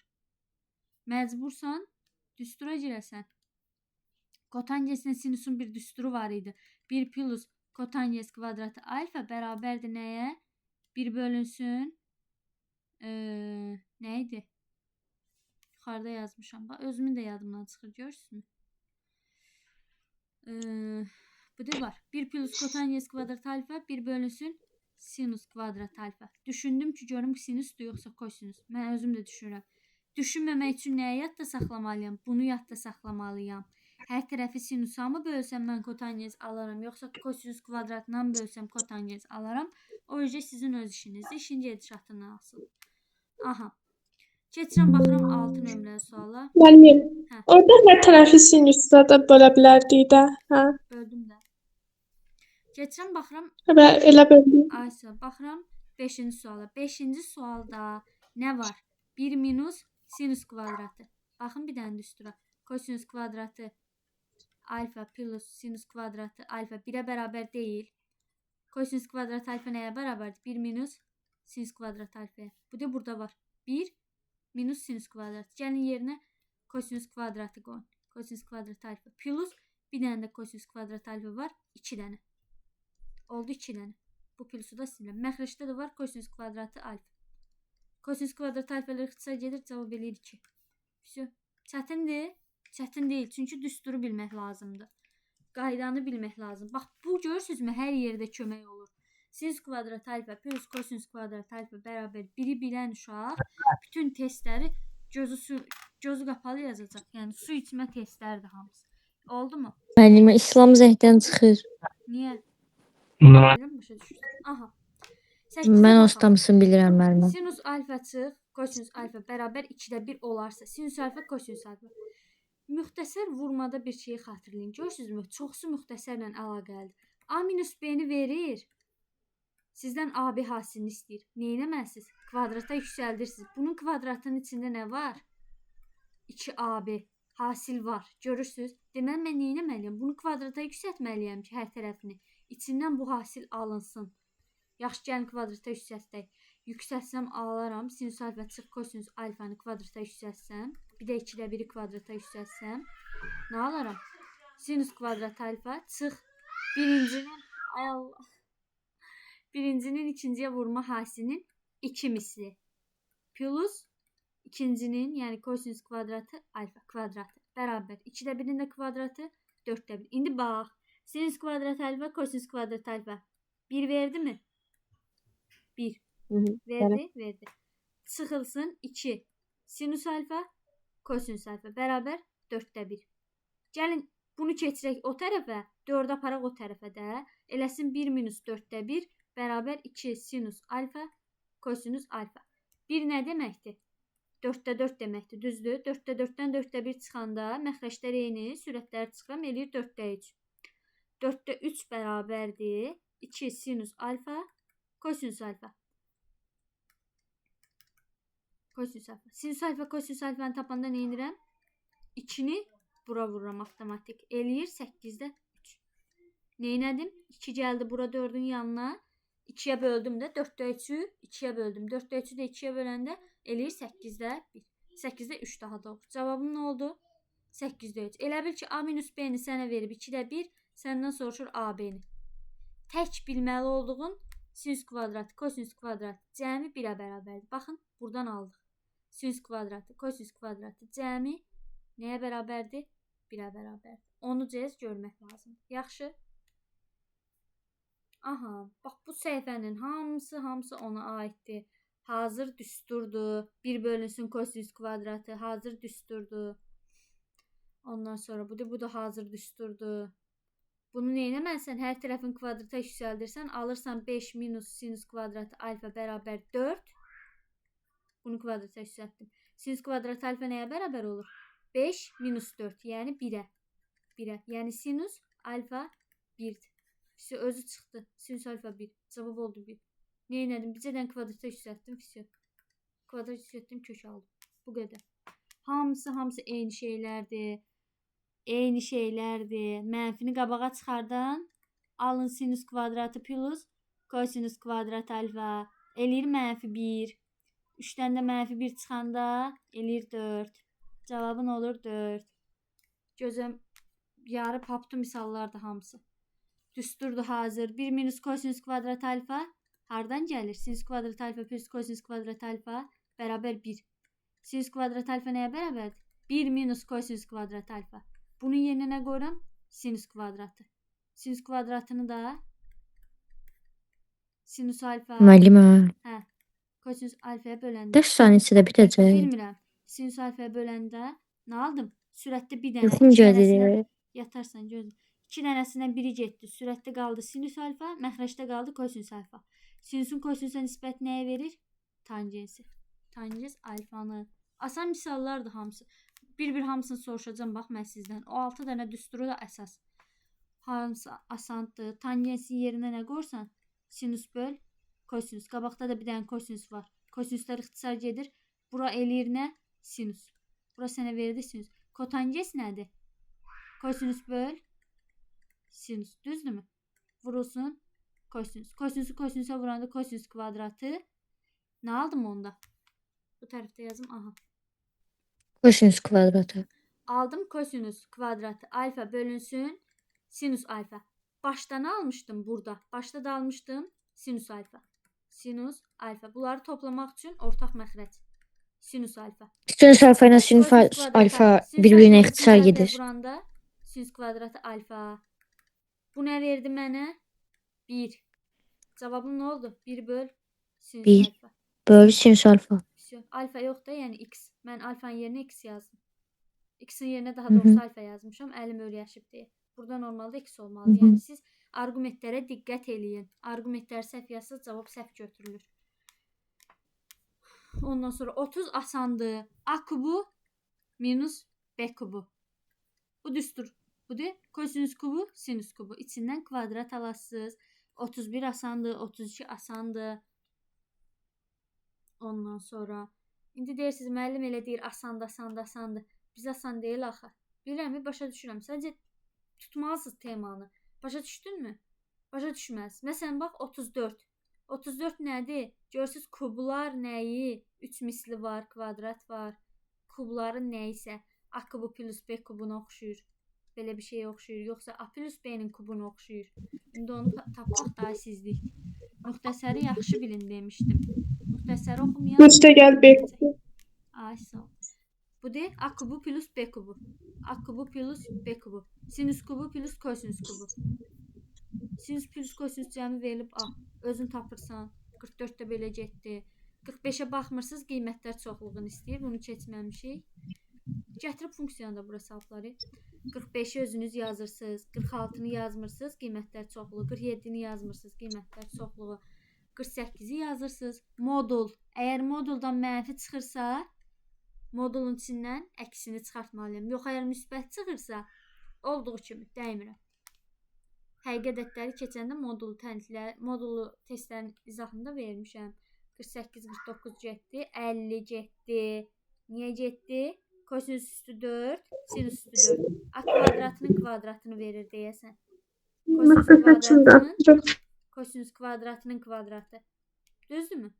Məcbursan düstura girəsən. Kotangeslə sinüsün bir düsturu var idi. 1 plus kotangens kvadratı alfa bərabərdir nəyə? 1 bölünsün. Nə idi? Yuxarıda yazmışam. Bax, özümün də yadımdan çıxır. Görürsünüz. Bu da var. 1 plus kotangens kvadrat alfa 1 bölünsün sinüs kvadrat alfa. Düşündüm ki, görüm sinüsdür yoxsa kosinüs. Mən özüm də düşünürəm. Düşünməmək üçün nəyə yadda saxlamalıyam? Bunu yadda saxlamalıyam. Hər tərəfi sinusa mı bölsəm mən kotangens alaram, yoxsa kosinüs kvadratına mı bölsəm kotangens alaram? O yüzden sizin öz işinizdir. İşin gedişatından asılı. Aha. Keçirəm baxıram 6 nömrəli suala. Müəllim, Hə. orada hər tərəfi sinüsdə də bölə bilərdik də. Hə. Böldüm də. Keçirəm baxıram Elə böldüm. Aysa baxıram 5-ci suala. 5-ci sualda nə var? 1 minus sinüs kvadratı. Baxın bir dənə düstura. Kosinüs kvadratı alfa plus sinüs kvadratı alfa 1'ə bərabər deyil. Kosinüs kvadratı alfa nəyə bərabərdir? 1 minus sinüs kvadratı alfaya. Bu da burada var. 1 minus sinüs kvadratı. Gəlin yerinə kosinüs kvadratı qoyun. Kosinüs kvadratı alfa plus bir dənə də kosinüs kvadratı alfa var. 2 dənə. Oldu 2 dənə. Bu plusu da siləm. Məxrəcdə də var kosinüs kvadratı alfa. Kosinüs kvadratı alfalar ixtisar gedir. Cavab eləyir 2. Все. Çətindir. Çətin deyil. Çünki düsturu bilmək lazımdır. Qaydanı bilmək lazım. Bax, bu görürsünüzmü? Hər yerdə kömək olur. Sinüs kvadratı alfa plus kosinüs kvadratı alfa bərabər 1-i bilən uşaq bütün testləri gözü qapalı yazacaq. Yəni su içmə testləridir hamısı. Oldu mu? Müəllimə İslam zəhdən çıxır. Niyə? Bunlar Bilirəm, başa düşdüm. Aha. Mən ustamısını bilirəm müəllimə. Sinüs alfa çıx, kosinüs alfa bərabər 2-də 1 olarsa, sinüs alfa, kosinüs alfa. Müxtəsər vurmada bir şeyi xatırlayın. Görürsünüzmü? Çoxsu müxtəsərlə əlaqəlidir. A minus B-ni verir. Sizdən AB hasilini istəyir. Neynəməsiniz? Kvadrata yüksəldirsiniz. Bunun kvadratının içində nə var? 2AB hasil var. Görürsünüz? Deməli, mən neynəməliyəm? Bunu kvadrata yüksəltməliyəm ki, hər tərəfini. İçindən bu hasil alınsın. Yaxşı, gəlin kvadrata yüksəltək. Yüksəltsəm alaram. Sinüs alfa çıx, kosinüs alfanı kvadrata yüksəltsəm. Bir də 2-də 1-i kvadrata yüksəltsəm. Nə alaram? Sinüs kvadrat alfa çıx. Birincinin, ay Allah. Birincinin ikinciyə vurma hasilinin 2 misli. Plus ikincinin, yəni kosinüs kvadratı alfa kvadratı bərabər. 2-də 1-in də kvadratı 4-də 1. İndi bax. Sinüs kvadrat alfa, kosinüs kvadrat alfa. 1 verdi mi? 1. Verdi, verdi. Çıxılsın 2. Sinüs alfa, kosinüs alfa bərabər 4-də 1. Gəlin bunu keçirək o tərəfə, 4 aparaq o tərəfə də. Eləsin 1 minus 4-də 1 bərabər 2 sinüs alfa, kosinüs alfa. 1 nə deməkdir? 4-də 4 deməkdir, düzdür? 4-də 4-dən 4-də 1 çıxanda məxrəclər eyni, sürətləri çıxıram, eləyir 4-də 3. 4-də 3 bərabərdir 2 sinüs alfa, kosinüs alfa. Kosinüs alfa. Sinüs alfa, kosinüs alfanı tapanda nə edirəm? 2-ni bura vururam avtomatik. Eləyir 8-də 3. Neynədim? 2 gəldi bura 4-ün yanına. 2-yə böldüm də 4-də 3-ü 2-yə böldüm. 4-də 3-ü də 2-yə böləndə eləyir 8-də 1. 8-də 3 daha da olur. Cavabım nə oldu? 8-də 3. Elə bil ki, A minus B-ni sənə verib 2-də 1, səndən soruşur AB-ni. Tək bilməli olduğun sinüs kvadratı, kosinüs kvadratı cəmi 1-ə bərabərdir. Baxın, buradan aldıq. Sinüs kvadratı, kosinüs kvadratı cəmi nəyə bərabərdir? 1-ə bərabərdir. Onu cəz görmək lazımdır. Yaxşı. Aha, bax bu səhifənin hamısı ona aiddir. Hazır düsturdur. 1 bölünsün kosinüs kvadratı hazır düsturdur. Ondan sonra bu da hazır düsturdur. Bunu neynəməlisən? Hər tərəfin kvadrata yüksəldirsən, alırsan 5 minus sinüs kvadratı alfa bərabər 4. Bunu kvadrata yüksəltdim. Sinüs kvadratı alfa nəyə bərabər olur? 5 minus 4, yəni 1-ə. 1-ə. Yəni sinüs alfa 1-dir. Fisyo özü çıxdı. Sinüs alfa 1. Cavab oldu 1. Neynədim? Bircədən kvadrata yüksəltdim. Fisyo. Kvadrat yüksəltdim, kök aldım. Bu qədər. Hamısı eyni şeylərdir. Eyni şeylərdir. Mənfini qabağa çıxardan alın sinüs kvadratı plus kosinüs kvadrat alfa eləyir -1. 3-dən də -1 çıxanda eləyir 4. Cavabın olur 4. Gözəm yarı paptu misallardır hamısı. Düsturdur hazır. 1 minus kosinüs kvadrat alfa hardan gəlir? Sinüs kvadrat alfa plus kosinüs kvadrat alfa bərabər 1. Sinüs kvadrat alfa nəyə bərabərdir? 1 minus kosinüs kvadrat alfa. Bunun yerinə nə qoyuram? Sinüs kvadratı. Sinüs kvadratını da sinüs alfa. Müəllimə, Hə. Kosinüs alfaya böləndə. dərs saniyəsi bitəcək. Bilmirəm. Sinüs alfaya böləndə nə aldım? Sürətdə bir dənə. Yuxum gəlir. Yatarsan gözlə. 2 dənəsindən biri getdi. Sürətdə qaldı sinüs alfa, məxrəcdə qaldı kosinüs alfa. Sinüsün kosinüsə nisbət nəyə verir? Tangensi. Tangens alfanı. Asan misallardır hamısı. Bir hamısını soruşacağım bax mən sizdən. O 6 dənə düsturu da əsas. Hamısı asandır. Tangensin yerinə nə qoyursan? Sinüs böl kosinüs. Qabaqda da bir dənə kosinüs var. Kosinüslər ixtisar gedir. Bura eləyir nə? Sinüs. Bura sənə verdi sinüs. Kotangens nədir? Kosinüs böl sinüs. Düzdürmü? Vurulsun kosinüs. Kosinüsü kosinüsə vuranda kosinüs kvadratı. Nə aldım onda? Bu tərəfdə yazım. Aha. Kosinüs kvadratı. Aldım kosinüs kvadratı alfa bölünsün sinüs alfa. Başta nə almışdım burada? Başta da almışdım sinüs alfa. Sinüs alfa. Bunları toplamaq üçün ortaq məxrəc. Sinüs alfa. Sinüs alfa ilə sinüs Kosinüs kvadratı alfa sinüs bir-birinə alfanı ixtisar sinüs alfaya gedir. vuranda sinüs kvadratı alfa. Bu nə verdi mənə? 1. Cavabım nə oldu? 1 böl sinüs Bir. alfa. Böl sinüs alfa. Alfa yox da, yəni x. Mən alfanın yerinə x yazdım. X-in yerinə daha Hı hı. doğrusu alfa yazmışam. Əlim öyrəşib deyə. Burada normalda x olmalı. Hı hı. Yəni siz arqumentlərə diqqət eləyin. Arqumentlər səhv yazsaz cavab səhv götürülür. Ondan sonra 30 asandır. A kubu minus B kubu. Bu düstur. Budur. Kosinüs kubu, sinüs kubu. İçindən kvadrat alasınız. 31 asandır, 32 asandır. Ondan sonra indi deyirsiniz müəllim elə deyir asandır, asandır, asandır. Biz asan deyil axı. Bilirəm, başa düşürəm. Sadəcə tutmalısınız temanı. Başa düşdünmü? Başa düşməz. Məsələn bax 34. 34 nədir? Görürsüz kublar nəyi? 3 misli var, kvadrat var. Kubların nəyisə A kubu plus B kubuna oxşuyur. Belə bir şeyə oxşuyur. Yoxsa A plus B-nin kubuna oxşuyur. İndi onu tapmaq daha sizlik. Müxtəsəri yaxşı bilin demişdim. Müxtəsəri oxumayan Üstə gəl B kubu. Ay sağ ol. Bu de A kubu plus B kubu. A kubu plus B kubu. Sinüs kubu plus kosinüs kubu. Sinüs plus kosinüs cəmi verilib A. Özün tapırsan. 44 də belə getdi. 45-ə baxmırsınız, qiymətlər çoxluğunu istəyir. Bunu keçməmişik. Gətirib funksiyanı da bura salbları. 45-i özünüz yazırsınız. 46-nı yazmırsınız, qiymətlər çoxluğu. 47-ni yazmırsınız, qiymətlər çoxluğu. 48-i yazırsınız. Modul. Əgər moduldan mənfi çıxırsa, modulun içindən əksini çıxartmalıyam. Yox, əgər müsbət çıxırsa, olduğu kimi dəymirəm. Həqiqi ədədləri keçəndə modulu testlərin izahında vermişəm. 48, 49 getdi, 50 getdi. Niyə getdi? Kosinüs üstü 4, sinüs üstü 4. A kvadratının kvadratını verir deyəsən. Kosinüs kvadratının kvadratı. Düzdürmü?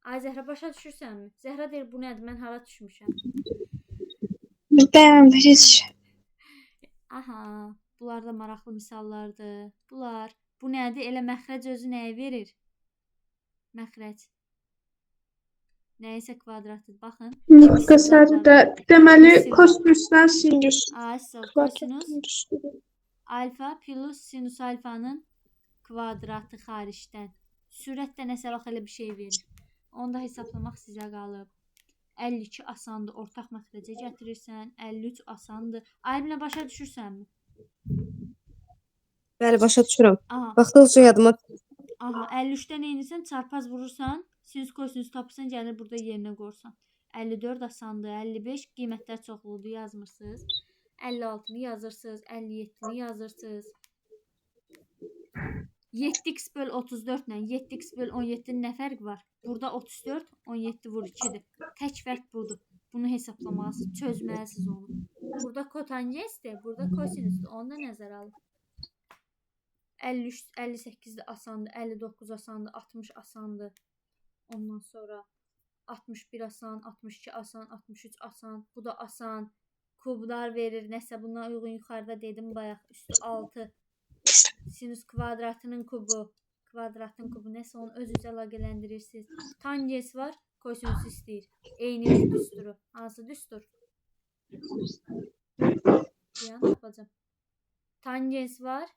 Ay Zəhra başa düşürsənmi? Zəhra deyir bu nədir? Mən hara düşmüşəm? Bilmirəm, heç. Aha, bunlar da maraqlı misallardır. Bu nədir? Elə məxrəc özü nəyi verir? Məxrəc. Nəyisə kvadratıdır. Baxın. Müxtəsəri də deməli kosinüsdən sinüs. Ay sağ ol. Kvadratın Kosinüs düsturu. alfa plus sinüs alfanın kvadratı xaricdən. Sürətdə nəsə bax elə bir şey verir. Onu da hesablamaq sizə qalıb. 52 asandır. Ortaq məxrəcə gətirirsən. 53 asandır. Ayrımla başa düşürsənmi? Bəli, başa düşürəm. Aha. Baxdıqca yadıma Aha, 53-dən eynirsən, çarpaz vurursan, sinüs kosinüs tapırsan, gəlir burada yerinə qoyursan. 54 asandır, 55 qiymətlər çoxluğudur yazmırsınız. 56-nı yazırsınız, 57-ni yazırsınız. 7x böl 34 ilə 7x böl 17-nin nə fərqi var? Burada 34, 17 vur 2-dir. Tək fərq budur. Bunu hesablamalısınız, çözməlisiniz onu. Burada kotangensdir, burada kosinüsdür. Onu da nəzərə alın. 53, 58 də asandır, 59 asandır, 60 asandır. Ondan sonra 61 asan, 62 asan, 63 asan. Bu da asan. Kublar verir. Nəsə buna uyğun yuxarıda dedim bayaq. Üstü 6. Sinüs kvadratının kubu. Kvadratın kubu nəsə onu özünüzə əlaqələndirirsiniz. Tangens var, kosinüs istəyir. Eyni düsturu. Hansı düstur? Yəni tapacağım. Tangens var.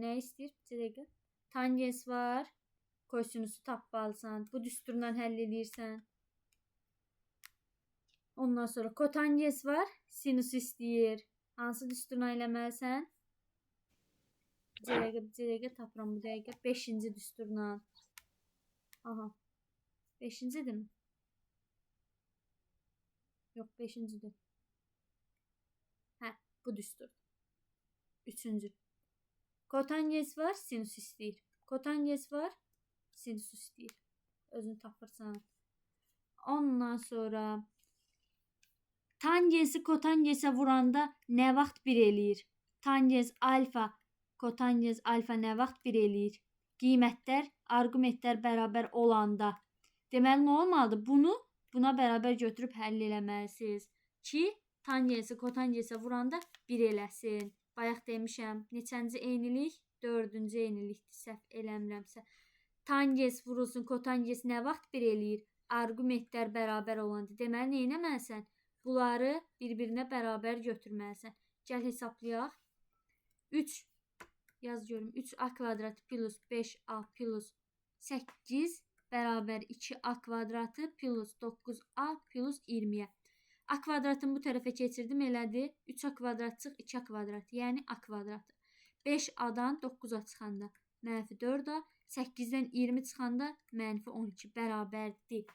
Nə istəyir? Bir dəqiqə. Tangens var. Kosinüsü tapmalısan. Bu düsturla həll edirsən. Ondan sonra kotangens var. Sinüs istəyir. Hansı düsturla eləməlisən? Bir dəqiqə tapıram bu dəqiqə. 5-ci düsturla. Aha. 5-cidir mi? Yox, 5-cidir. Hə, bu düstur. 3-cü. Kotangens var, sinüs istəyir. Kotangens var, sinüs istəyir. Özünü tapırsan. Ondan sonra Tangensi kotangensə vuranda nə vaxt 1 eləyir? Tangens alfa, kotangens alfa nə vaxt 1 eləyir? Qiymətlər, arqumentlər bərabər olanda. Deməli, nə olmalıdır? Bunu buna bərabər götürüb həll eləməlisiniz ki, tangensi kotangensə vuranda 1 eləsin. Bayaq demişəm, neçənci eynilik? 4-cü eynilikdir, səhv eləmirəmsə. Tangens vurulsun, kotangens nə vaxt 1 eləyir? Arqumentlər bərabər olanda. Deməli, nə etməlisən? Bunları bir-birinə bərabər götürməlisən. Gəl hesablayaq. 3 yaz görüm. 3a kvadratı plus 5a plus 8 bərabər 2a kvadratı plus 9a plus 20-yə. A kvadratını bu tərəfə keçirdim, elədi. 3a kvadrat çıx, 2a kvadrat, yəni a kvadratı. 5a-dan 9a çıxanda mənfi 4a, 8-dən 20 çıxanda mənfi 12 bərabərdir.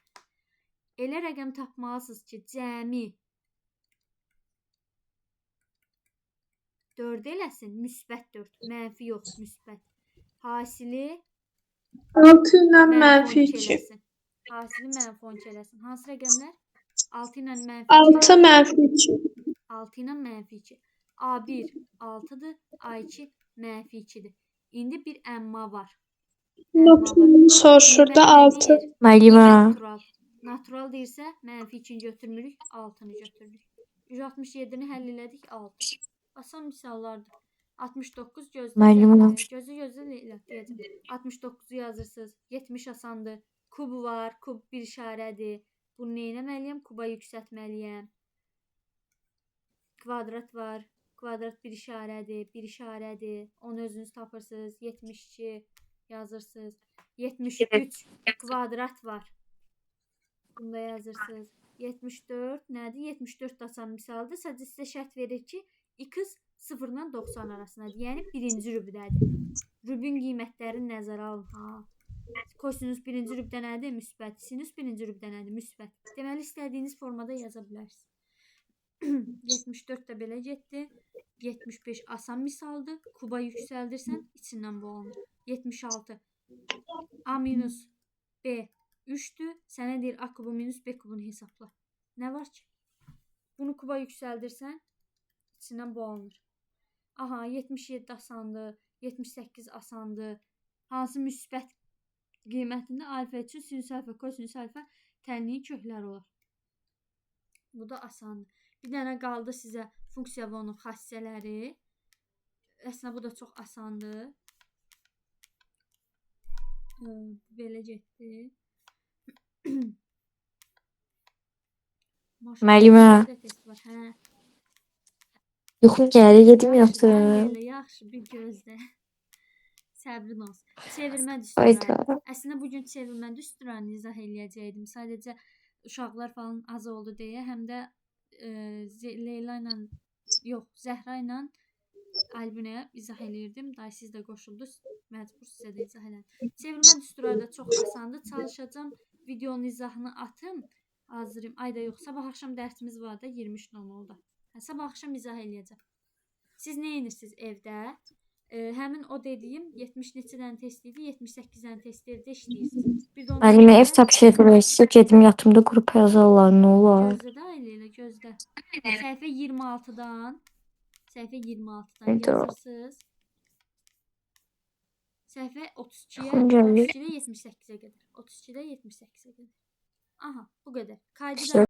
Elə rəqəm tapmalısınız ki, cəmi 4 eləsin, müsbət 4, mənfi yox, müsbət. Hasili 6 ilə mənfi mənfi 12 2. eləsin. Hasili mənfi 12 eləsin. Hansı rəqəmlər? 6 ilə mənfi 2. 6 mənfi 2. 6 ilə mənfi 2. A1 6-dır, A2 mənfi 2-dir. İndi bir əmma var. Notunu soruşur da 6. Müəllimə. Natural. Natural deyirsə, mənfi 2-ni götürmürük, 6-nı götürürük. 167-ni həll elədik, 6. Asan misallardır. 69 gözlə. Müəllimə. Gözlə deyəcəm. 69-u yazırsınız. 70 asandır. Kub var, kub bir işarədir. Bunu nə etməliyəm? Kuba yüksəltməliyəm. Kvadrat var. Kvadrat bir işarədir, bir işarədir. Onu özünüz tapırsınız. 72 yazırsınız. 73 kvadrat var. Bunu da yazırsınız. 74 nədir? 74 asan misaldır. Sadəcə sizə şərt verir ki, x 0 ilə 90 arasındadır. Yəni birinci rübdədir. Rübün qiymətlərini nəzərə alın. Ha. Kosinus birinci rübdə nədir? Müsbət. Sinus birinci rübdə nədir? Müsbət. Deməli, istədiyiniz formada yaza bilərsiniz. 74 də belə getdi. 75 asan misaldır. Kuba yüksəldirsən, içindən bu olunur. 76. A minus B 3'dür. Sənə deyir A kubu minus B kubunu hesabla. Nə var ki? Bunu kuba yüksəldirsən, içindən bu alınır. Aha, 77 asandır, 78 asandır. Hansı müsbət qiymətində alfa üçün sinüs alfa, kosinüs alfa tənliyin kökləri olar. Bu da asandır. Bir dənə qaldı sizə funksiya və onun xassələri. Əslində bu da çox asandır. Belə getdi. Müəllimə. Hə. Yuxum gəlir, yedim yoxsa? Elə yaxşı, bir gözlə. Səbrin olsun. Çevirmə düsturları. Hayda. Əslində bugün çevirmə düsturlarını izah eləyəcəydim. Sadəcə uşaqlar falan az oldu deyə, həm də Leyla ilə yox, Zəhra ilə Albinəyə izah eləyirdim. Day siz də qoşuldunuz. Məcbur sizə də izah elədim. Çevirmə düsturları da çox asandır. Çalışacağam videonun izahını atım. Hazırım. Ayda yox, sabah axşam dərsimiz var da 23:00-da. Sabah axşam izah eləyəcəm. Siz nə edirsiniz evdə? Həmin o dediyim 70 neçə dənə test idi, 78 dənə test evdə işləyirsiniz. Bir də Müəllimə ev tapşırığı gedim yatımda qrup yazarlar, nə olar? Gözlə də elə gözlə. Səhifə 26-dan Hayda. yazırsınız. Səhifə 32-yə, Yuxum gəlir. 32-də 78-ə qədər. 32-də 78-ə qədər. Aha, bu qədər. Kaydı İşte da